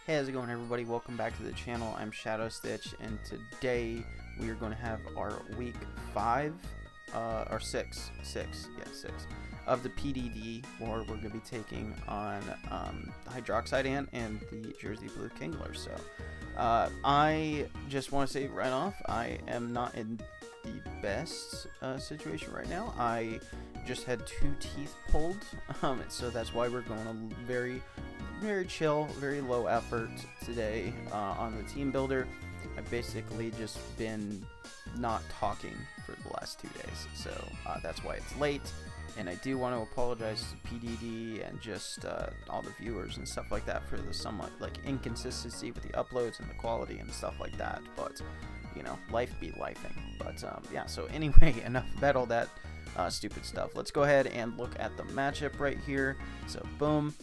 Hey, how's it going, everybody? Welcome back to the channel. I'm Shadow Stitch, and today we are going to have our week 5, or 6 of the PDD, where we're going to be taking on the Hydroxide Ant and the Jersey Blue Kingler. So, I just want to say right off, I am not in the best situation right now. I just had 2 teeth pulled, so that's why we're going a very chill, very low effort today on the team builder. I've basically just been not talking for the last 2 days, so that's why it's late. And I do want to apologize to PDD and just all the viewers and stuff like that for the somewhat like inconsistency with the uploads and the quality and stuff like that. But you know, life be lifing. But yeah. So anyway, enough about all that stupid stuff. Let's go ahead and look at the matchup right here. So boom,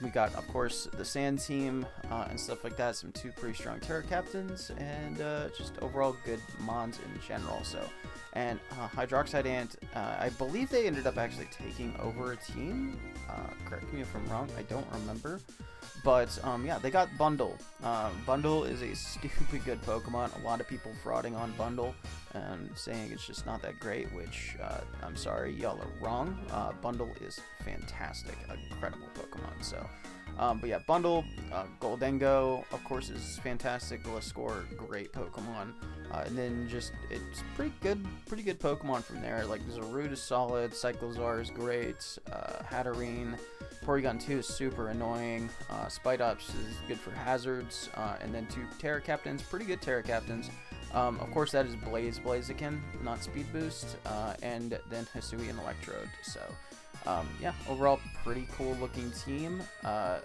we got, of course, the sand team and stuff like that. Some 2 pretty strong Terra captains and just overall good mons in general. So, and Hydroxide Ant, I believe they ended up actually taking over a team. Correct me if I'm wrong, I don't remember. But yeah, they got Bundle. Bundle is a stupid good Pokemon. A lot of people frauding on Bundle and saying it's just not that great, which I'm sorry, y'all are wrong. Bundle is fantastic, incredible Pokemon. So, but yeah, Bundle, Goldengo, of course, is fantastic. Gliscor, great Pokemon. And then just, it's pretty good Pokemon from there. Like, Zarude is solid, Cyclozar is great, Hatterene, Porygon 2 is super annoying, Spidops is good for hazards, and then 2 Terra Captains, pretty good Terra Captains. Of course, that is Blaziken, not Speed Boost, and then Hisui and Electrode. So, yeah, overall, pretty cool looking team. I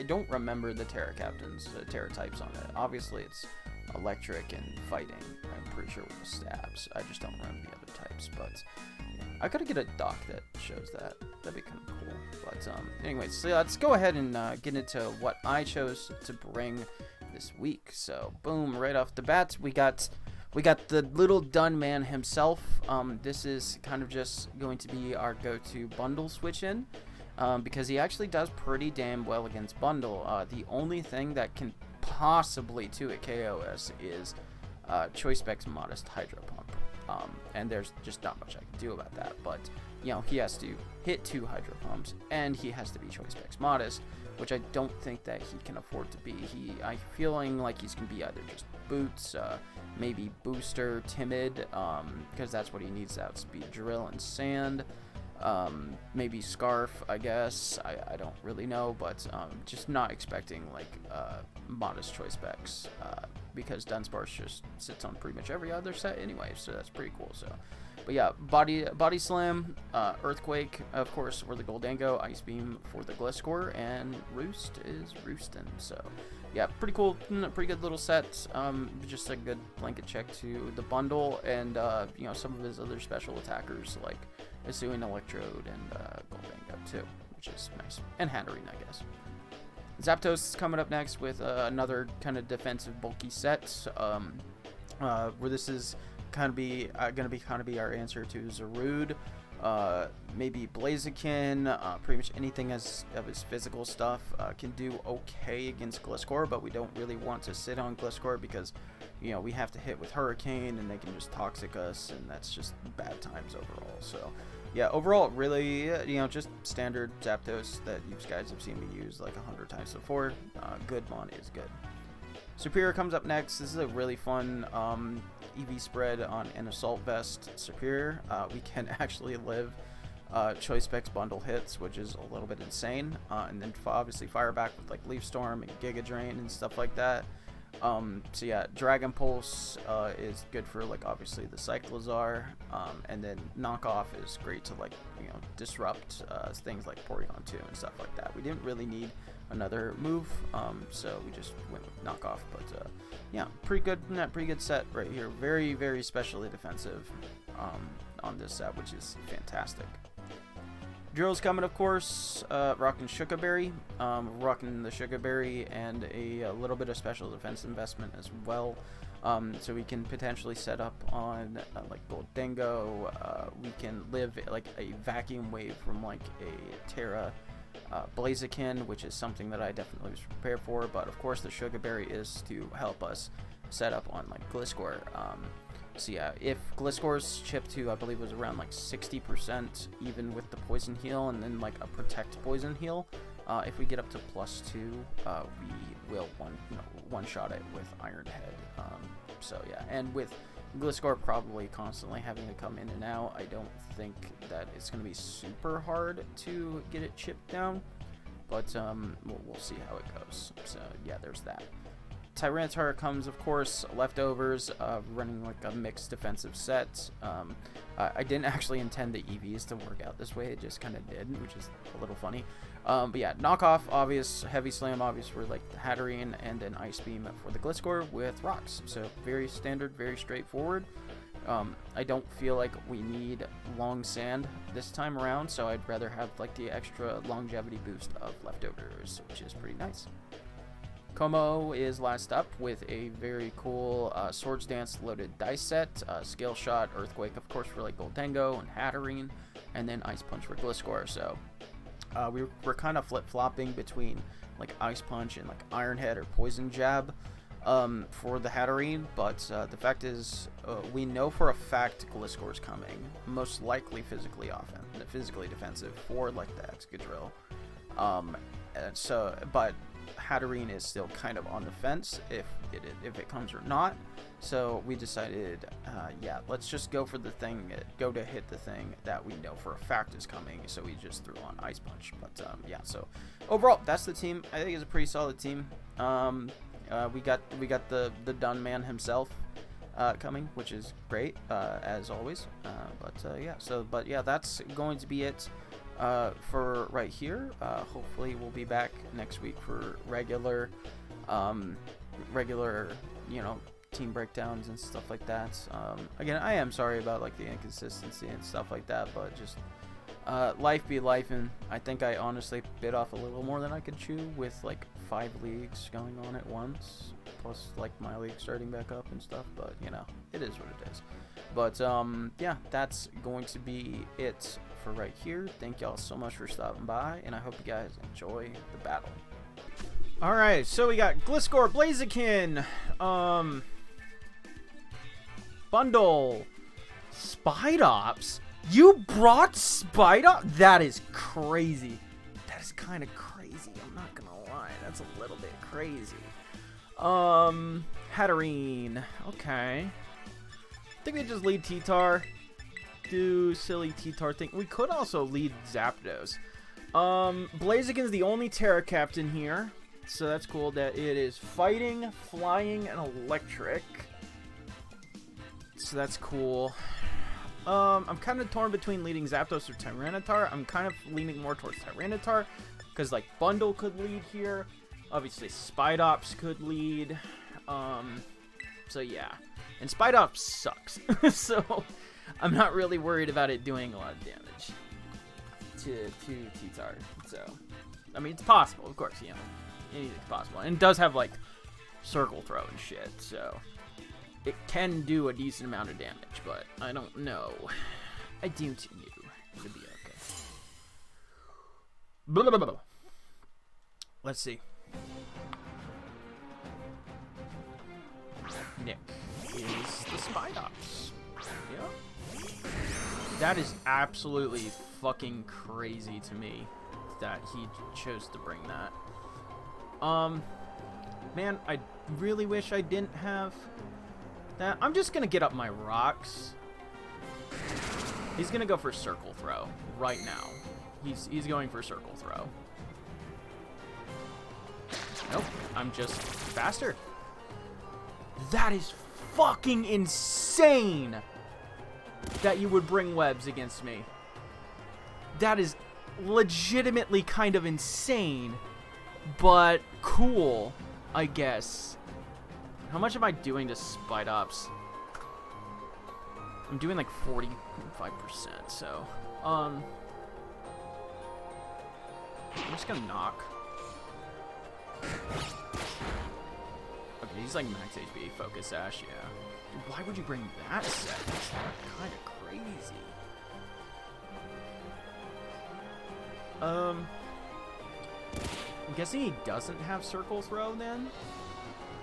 don't remember the Terra Captains, Terra types on it. Obviously, it's Electric and Fighting. I'm pretty sure with the stabs. I just don't remember the other types, but yeah. I gotta get a doc that shows that. That'd be kind of cool. But anyways, so let's go ahead and get into what I chose to bring this week. So boom, right off the bat, we got the little Dun man himself. This is kind of just going to be our go-to Bundle switch in. Because he actually does pretty damn well against Bundle. The only thing that can possibly 2-hit KOS is Choice Spec's Modest Hydro Pump. And there's just not much I can do about that. But, you know, he has to hit 2 Hydro Pumps, and he has to be Choice Spec's Modest, which I don't think that he can afford to be. I'm feeling like he's going to be either just Boots, maybe Booster, Timid, because that's what he needs to outspeed Drill and Sand. Maybe Scarf, I guess. I don't really know, but just not expecting like modest choice specs because Dunsparce just sits on pretty much every other set anyway, so that's pretty cool. So, but yeah, Body Slam, Earthquake, of course, for the Goldengo, Ice Beam for the Gliscor, and Roost is Roostin'. So yeah, pretty cool, pretty good little set. Just a good blanket check to the Bundle, and you know, some of his other special attackers like Hisui, Electrode, and Goldengo too, which is nice. And Hatterene, I guess. Zapdos is coming up next with another kind of defensive bulky set, where this is kind of gonna be our answer to Zarude. Maybe Blaziken, pretty much anything of his physical stuff can do okay against Gliscor, but we don't really want to sit on Gliscor because, you know, we have to hit with Hurricane and they can just toxic us, and that's just bad times overall. So yeah, overall, really, you know, just standard Zapdos that you guys have seen me use like 100 times before. Good mon is good. Superior comes up next. This is a really fun EV spread on an Assault Vest Superior. We can actually live Choice Specs Bundle hits, which is a little bit insane. And then obviously fire back with like Leaf Storm and Giga Drain and stuff like that. So yeah, Dragon Pulse is good for like obviously the Cyclozar, and then Knockoff is great to like, you know, disrupt things like Porygon 2 and stuff like that. We didn't really need another move, so we just went with Knockoff. But yeah, pretty good set right here. Very specially defensive on this set, which is fantastic. Drill's coming, of course, rocking Sugarberry, rocking the Sugarberry and a little bit of special defense investment as well. So we can potentially set up on like Goldengo. We can live like a vacuum wave from like a Terra Blaziken, which is something that I definitely was prepared for, but of course the Sugar Berry is to help us set up on like Gliscor. So yeah, if Gliscor's chip to, I believe, was around like 60%, even with the poison heal, and then like a protect poison heal, if we get up to +2, we will one-shot it with Iron Head. So yeah, and with Gliscor probably constantly having to come in and out, I don't think that it's going to be super hard to get it chipped down, but we'll see how it goes. So yeah, there's that. Tyranitar comes, of course, leftovers, running like a mixed defensive set. I didn't actually intend the EVs to work out this way, it just kind of did, which is a little funny. But yeah, knockoff, obvious, heavy slam, obvious for like the Hatterene, and then Ice Beam for the Gliscor with rocks. So very standard, very straightforward. I don't feel like we need long sand this time around, so I'd rather have like the extra longevity boost of leftovers, which is pretty nice. Como is last up with a very cool Swords Dance loaded dice set, Scale Shot, Earthquake, of course, for like Goldengo and Hatterene, and then Ice Punch for Gliscor. So we're kind of flip-flopping between like Ice Punch and like Iron Head or Poison Jab for the Hatterene, but the fact is we know for a fact Gliscor's coming, most likely physically defensive for like the Excadrill. But Hatterene is still kind of on the fence if it comes or not. So we decided, yeah, let's just go for the thing, go to hit the thing that we know for a fact is coming. So we just threw on Ice Punch. But yeah, so overall, that's the team. I think it's a pretty solid team. We got the Dun Man himself coming, which is great as always. But yeah, that's going to be it. For right here. Hopefully we'll be back next week for regular team breakdowns and stuff like that. Again, I am sorry about like the inconsistency and stuff like that, but just life be life, and I think I honestly bit off a little more than I could chew with like 5 leagues going on at once, plus like my league starting back up and stuff, but you know, it is what it is. But yeah, that's going to be it for right here. Thank y'all so much for stopping by, and I hope you guys enjoy the battle. Alright, so we got Gliscor, Blaziken, Bundle, Spidops. You brought Spidops? That is crazy. That is kind of crazy, I'm not gonna lie. That's a little bit crazy. Hatterene. Okay. I think we just lead T-Tar. Do silly T-Tar thing. We could also lead Zapdos. Blaziken's the only Terra Captain here, so that's cool that it is fighting, flying, and electric. So that's cool. I'm kind of torn between leading Zapdos or Tyranitar. I'm kind of leaning more towards Tyranitar because like Bundle could lead here. Obviously Spidops could lead. So yeah. And Spidops sucks. So I'm not really worried about it doing a lot of damage to T-Tar. So, I mean, it's possible, of course, you know. Anything's possible. And it does have, like, Circle Throw and shit, so it can do a decent amount of damage, but I don't know. I don't know. It'll be okay. Blah, blah, blah, blah. Let's see. Nick is the Spidops. Yeah. That is absolutely fucking crazy to me that he chose to bring that. Man, I really wish I didn't have that. I'm just gonna get up my rocks. He's gonna go for Circle Throw right now. He's going for Circle Throw. Nope, I'm just faster. That is fucking insane that you would bring webs against me. That is legitimately kind of insane, but cool, I guess. How much am I doing to Spidops? I'm doing like 45%, so I'm just gonna knock. Okay, he's like max HP, Focus Sash, yeah. Dude, why would you bring that set? That's kind of crazy. guessing he doesn't have Circle Throw then?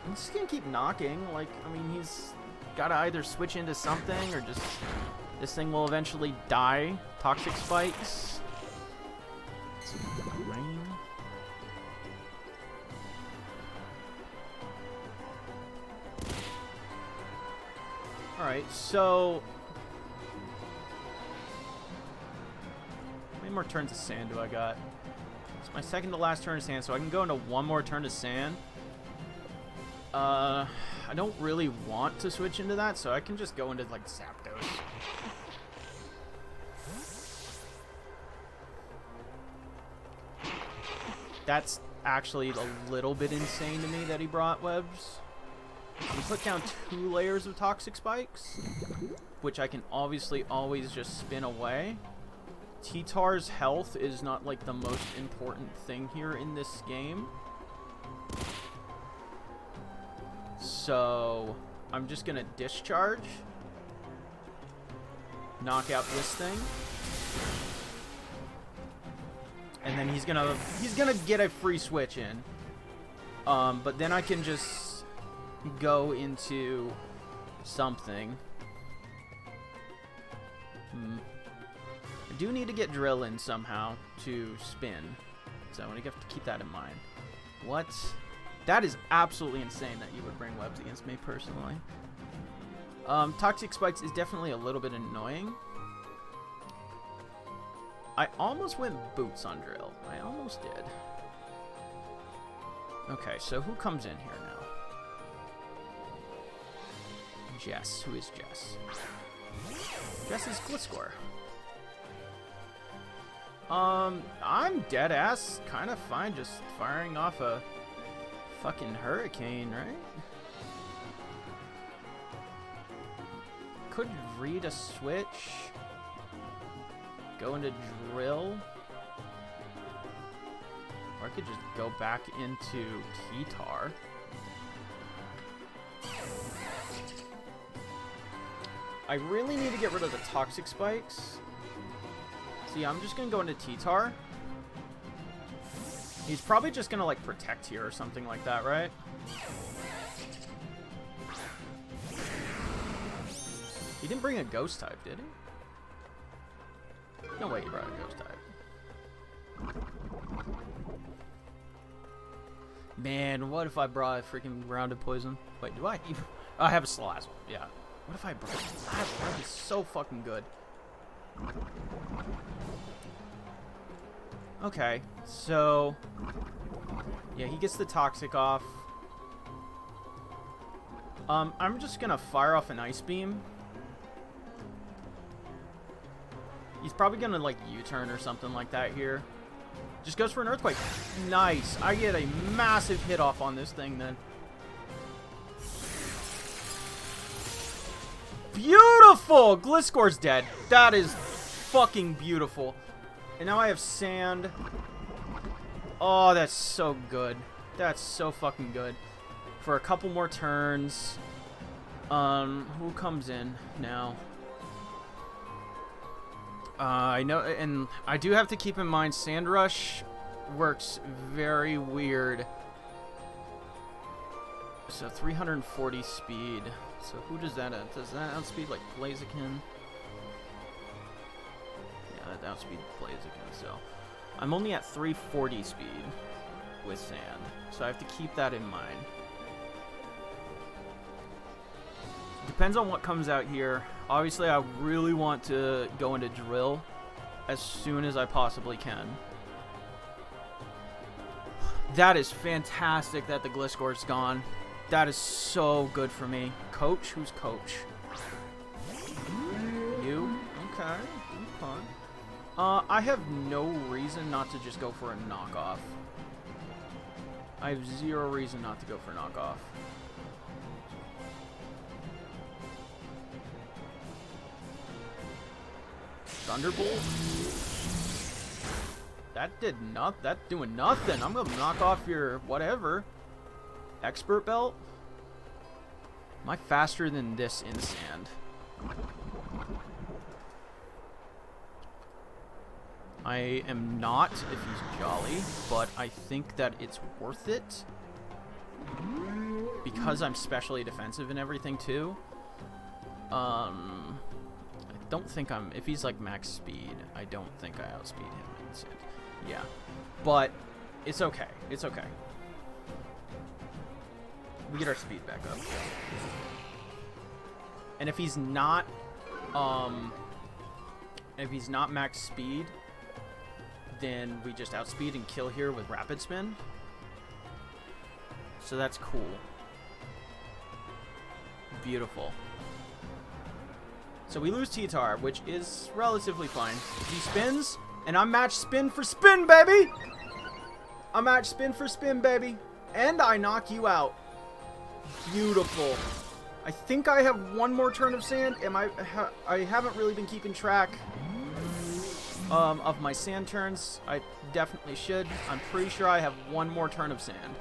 I'm just gonna keep knocking. Like, I mean, he's gotta either switch into something or just... This thing will eventually die. Toxic Spikes. Rain. Alright, so... How many more turns of sand do I got? It's my second to last turn of sand, so I can go into one more turn of sand. I don't really want to switch into that, so I can just go into, like, Zapdos. That's actually a little bit insane to me that he brought webs. So he put down 2 layers of Toxic Spikes, which I can obviously always just spin away. T-Tar's health is not like the most important thing here in this game. So I'm just gonna discharge. Knock out this thing. And then he's gonna get a free switch in. But then I can just go into something. I do need to get Drill in somehow to spin. So I'm gonna have to keep that in mind. What? That is absolutely insane that you would bring webs against me personally. Toxic Spikes is definitely a little bit annoying. I almost went Boots on Drill. I almost did. Okay, so who comes in here now? Jess. Who is Jess? Jess is Gliscor. I'm dead ass kind of fine just firing off a fucking hurricane, right? Could read a switch. Go into Drill. Or I could just go back into T-Tar. I really need to get rid of the Toxic Spikes. See, I'm just gonna go into T-Tar. He's probably just gonna, like, protect here or something like that, right? He didn't bring a Ghost type, did he? No way he brought a Ghost type. Man, what if I brought a freaking Grounded Poison? Wait, do I even... I have a Salazzle, yeah. What if I brought Salazzle? That would be so fucking good. Okay, so... Yeah, he gets the Toxic off. I'm just gonna fire off an Ice Beam. He's probably gonna, like, U-turn or something like that here. Just goes for an Earthquake. Nice. I get a massive hit off on this thing then. Beautiful! Gliscor's dead. That is fucking beautiful. And now I have Sand. Oh, that's so good. That's so fucking good. For a couple more turns. Who comes in now? I know, and I do have to keep in mind Sand Rush works very weird. So 340 speed. So who does that at? Does that outspeed like Blaziken? Yeah, that outspeed Blaziken. So I'm only at 340 speed with Sand. So I have to keep that in mind. Depends on what comes out here. Obviously, I really want to go into Drill as soon as I possibly can. That is fantastic that the Gliscor's gone. That is so good for me. Coach? Who's Coach? You? Okay. Okay. I have no reason not to just go for a knockoff. I have zero reason not to go for a knockoff. Thunderbolt? That did not. That's doing nothing. I'm gonna knock off your whatever. Expert Belt? Am I faster than this in Sand? I am not if he's jolly, but I think that it's worth it. Because I'm specially defensive and everything too. I don't think I'm... If he's like max speed, I don't think I outspeed him. Yeah. But it's okay. It's okay. We get our speed back up. And if he's not... if he's not max speed, then we just outspeed and kill here with rapid spin. So that's cool. Beautiful. So we lose T-Tar, which is relatively fine. He spins, and I'm match spin for spin, baby! I'm match spin for spin, baby. And I knock you out. Beautiful. I think I have one more turn of sand. I haven't really been keeping track of my sand turns. I definitely should. I'm pretty sure I have one more turn of sand.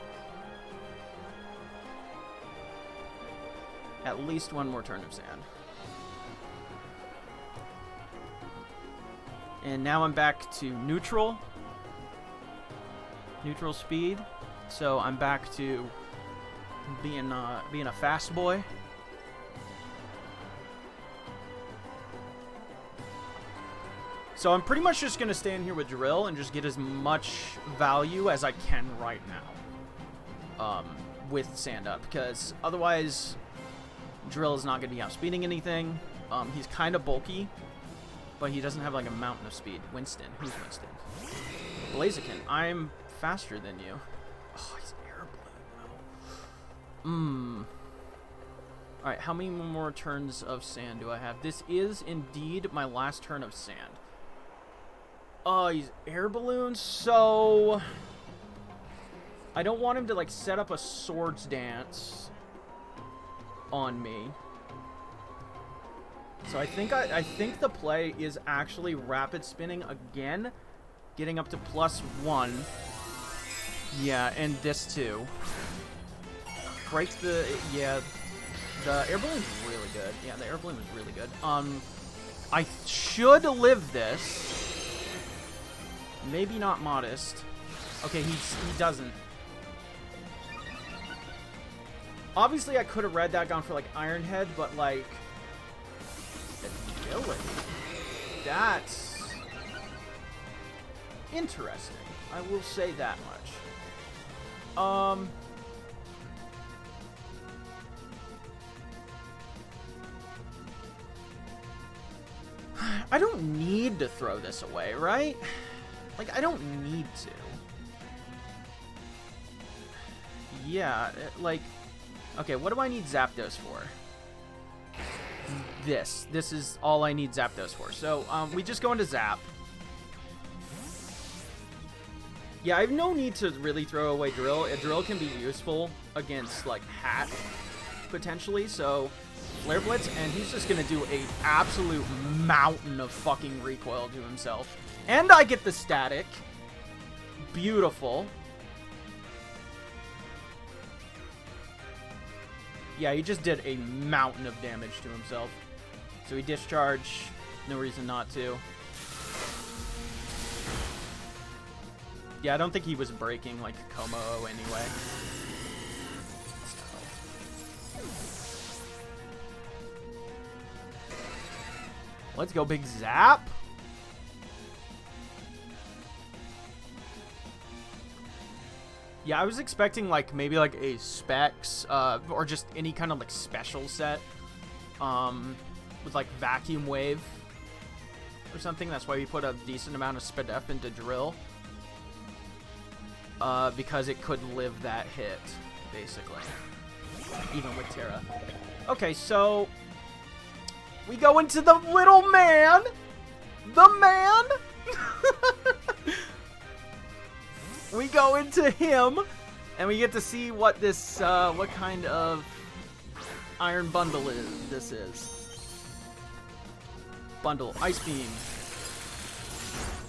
At least one more turn of sand. And now I'm back to neutral. Neutral speed. So I'm back to being a fast boy. So I'm pretty much just gonna stay in here with drill and just get as much value as I can right now. With sand up, because otherwise drill is not gonna be outspeeding anything. He's kind of bulky, but he doesn't have like a mountain of speed. Winston. Who's Winston? Blaziken. I'm faster than you. Oh, he's air balloon. Alright, how many more turns of sand do I have? This is indeed my last turn of sand. Oh, he's air balloon, so I don't want him to like set up a swords dance on me. So I think the play is actually rapid spinning again, getting up to +1. Yeah, and this too. Breaks the... Yeah, the air balloon's really good. Yeah, the air balloon was really good. I should live this. Maybe not modest. Okay, he doesn't. Obviously, I could have read that, gone for like Iron Head, but like... Agility. That's interesting. I will say that much. I don't need to throw this away, right? Like, I don't need to. Yeah, like... Okay, what do I need Zapdos for? This. This is all I need Zapdos for. So, we just go into Zap. Yeah, I have no need to really throw away Drill. A Drill can be useful against, like, Hat, potentially. So, Flare Blitz, and he's just gonna do a absolute mountain of fucking recoil to himself. And I get the static. Beautiful. Yeah, he just did a mountain of damage to himself. So he discharge. No reason not to. Yeah, I don't think he was breaking like Komo anyway. Let's go, big Zap. Yeah, I was expecting like maybe like a Specs or just any kind of like special set with like Vacuum Wave or something. That's why we put a decent amount of Spadef into Drill because it could live that hit basically, even with Terra. Okay, so we go into the little man, the man. We go into him, and we get to see what this, what kind of iron bundle this is. Bundle, Ice Beam.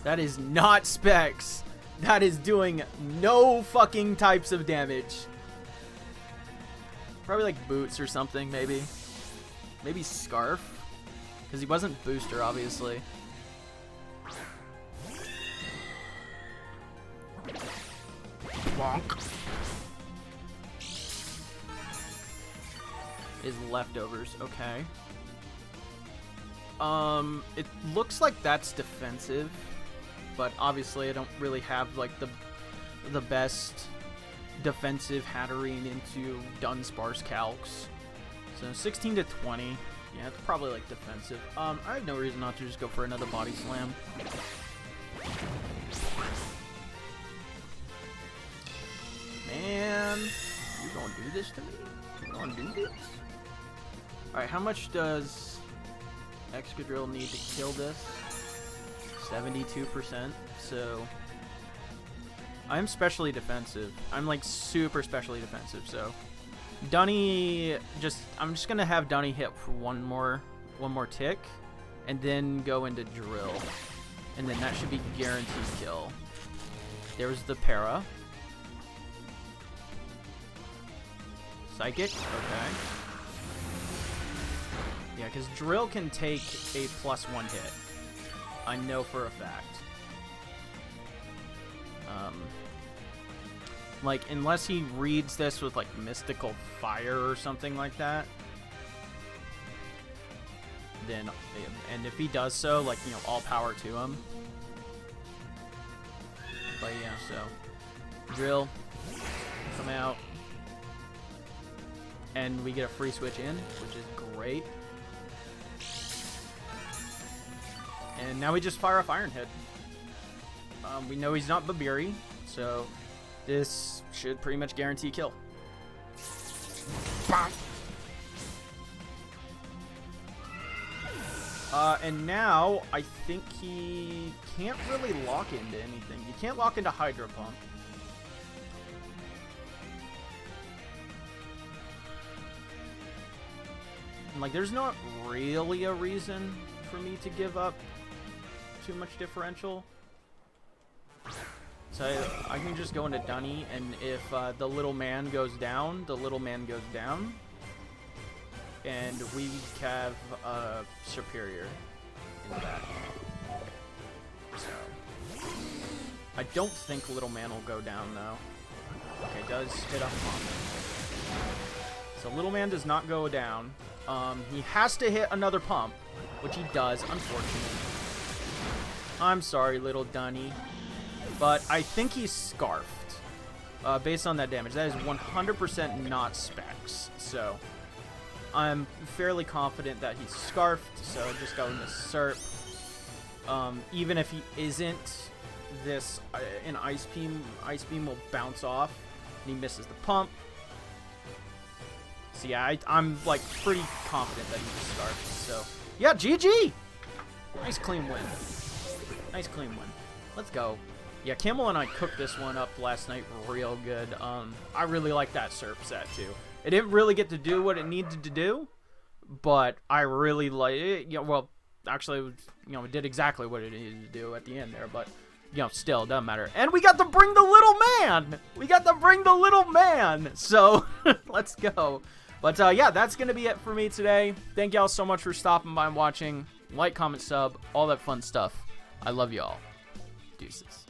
That is not Specs. That is doing no fucking types of damage. Probably like Boots or something, maybe. Maybe Scarf, because he wasn't Booster, obviously. Is leftovers, okay. It looks like that's defensive, but obviously I don't really have like the best defensive Hatterene into Dunsparce calcs. So 16 to 20. Yeah, it's probably like defensive. I have no reason not to just go for another body slam. Man, you gonna do this to me? You gonna do this? Alright, how much does Excadrill need to kill this? 72%. So I'm specially defensive. I'm like super specially defensive, so Dunny, I'm just gonna have Dunny hit for one more tick, and then go into Drill, and then that should be guaranteed kill. There's the Para. Psychic, okay. Yeah, because Drill can take a +1 hit. I know for a fact. Like, unless he reads this with, like, Mystical Fire or something like that. Then, and if he does so, like, you know, all power to him. But yeah, so Drill, come out. And we get a free switch in, which is great. And now we just fire off Iron Head. We know he's not Babiri, so this should pretty much guarantee kill. And now I think he can't really lock into anything. He can't lock into Hydro Pump. And, like, there's not really a reason for me to give up too much differential. So I can just go into Dunny, and if the little man goes down, the little man goes down. And we have Superior in that. So I don't think little man will go down, though. Okay, does hit up pump. So little man does not go down. He has to hit another pump, which he does, unfortunately. I'm sorry, little Dunny. But I think he's Scarfed. Based on that damage. That is 100% not Specs. So I'm fairly confident that he's Scarfed. So just go into Serp. Even if he isn't, this an Ice Beam will bounce off. And he misses the pump. So yeah, I'm like pretty confident that he's Scarfed. So yeah, GG! Nice clean win. Nice clean win. Let's go. Yeah, Camel and I cooked this one up last night real good. I really like that Serp set too. It didn't really get to do what it needed to do, but I really like it. You know, well, actually, you know, it did exactly what it needed to do at the end there, but you know, still, it doesn't matter. And we got to bring the little man! We got to bring the little man! So, let's go. But yeah, that's going to be it for me today. Thank y'all so much for stopping by and watching. Like, comment, sub, all that fun stuff. I love y'all. Deuces.